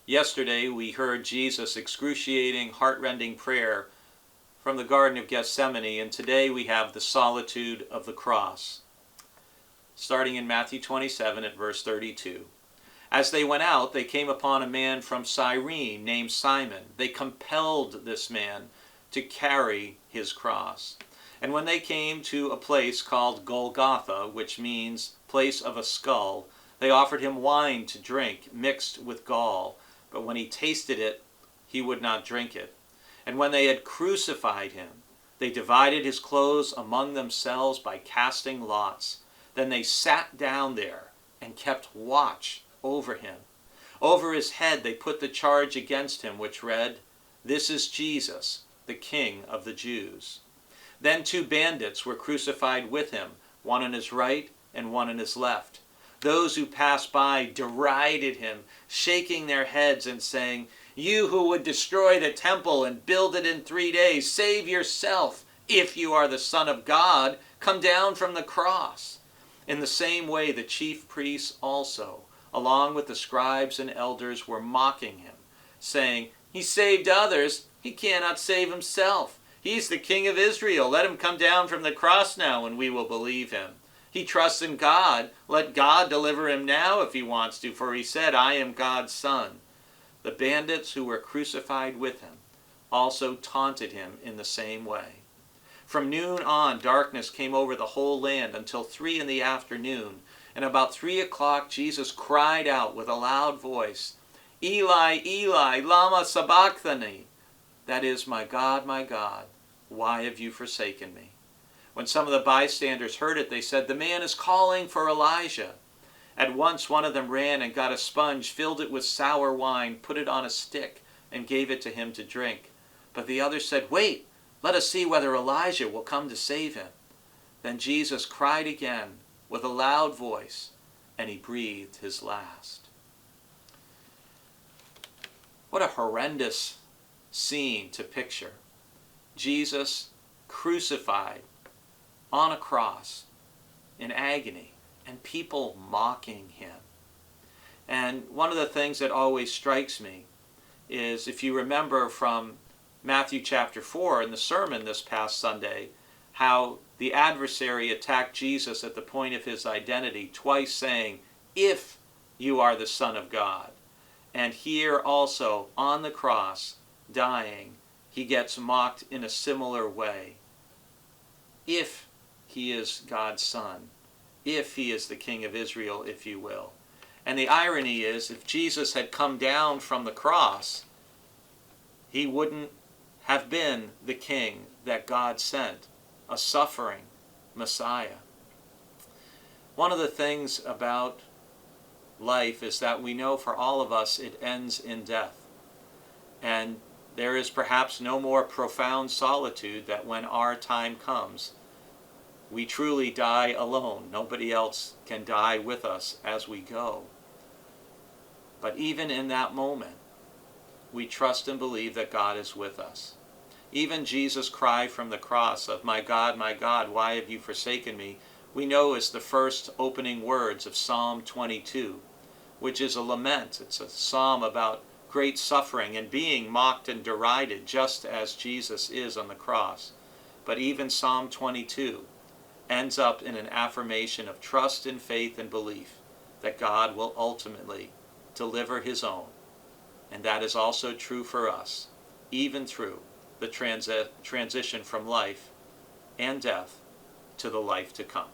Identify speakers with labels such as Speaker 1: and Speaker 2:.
Speaker 1: Yesterday we heard Jesus' excruciating, heart-rending prayer from the Garden of Gethsemane, and today we have the solitude of the cross. Starting in Matthew 27 at verse 32. As they went out, they came upon a man from Cyrene named Simon. They compelled this man to carry his cross. And when they came to a place called Golgotha, which means place of a skull, they offered him wine to drink mixed with gall. But when he tasted it, he would not drink it. And when they had crucified him, they divided his clothes among themselves by casting lots. Then they sat down there and kept watch over him. Over his head they put the charge against him, which read, "This is Jesus, the King of the Jews." Then 2 bandits were crucified with him, one on his right and one on his left. Those who passed by derided him, shaking their heads and saying, "You who would destroy the temple and build it in 3 days, save yourself. If you are the Son of God, come down from the cross." In the same way the chief priests also, along with the scribes and elders, were mocking him, saying, "He saved others, he cannot save himself. He's the King of Israel. Let him come down from the cross now, and we will believe him. He trusts in God. Let God deliver him now if he wants to, for he said, 'I am God's son.'" The bandits who were crucified with him also taunted him in the same way. From noon on, darkness came over the whole land until 3 in the afternoon. And about 3 o'clock, Jesus cried out with a loud voice, "Eli, Eli, lama sabachthani?" That is, my God, why have you forsaken me?" When some of the bystanders heard it, they said, "The man is calling for Elijah." At once one of them ran and got a sponge, filled it with sour wine, put it on a stick, and gave it to him to drink. But the other said, "Wait, let us see whether Elijah will come to save him." Then Jesus cried again with a loud voice, and he breathed his last. What a horrendous scene to picture. Jesus crucified on a cross in agony, and people mocking him. And one of the things that always strikes me is, if you remember from Matthew chapter 4 in the sermon this past Sunday, how the adversary attacked Jesus at the point of his identity, twice saying, "If you are the Son of God." And here also, on the cross, dying, he gets mocked in a similar way. If he is God's son, if he is the King of Israel, if you will. And the irony is, if Jesus had come down from the cross, he wouldn't have been the king that God sent, a suffering Messiah. One of the things about life is that we know for all of us it ends in death. And there is perhaps no more profound solitude that when our time comes, we truly die alone. Nobody else can die with us as we go. But even in that moment, we trust and believe that God is with us. Even Jesus' cry from the cross of, my God, why have you forsaken me?" we know is the first opening words of Psalm 22, which is a lament. It's a psalm about great suffering and being mocked and derided, just as Jesus is on the cross. But even Psalm 22 ends up in an affirmation of trust and faith and belief that God will ultimately deliver his own. And that is also true for us, even through the transition from life and death to the life to come.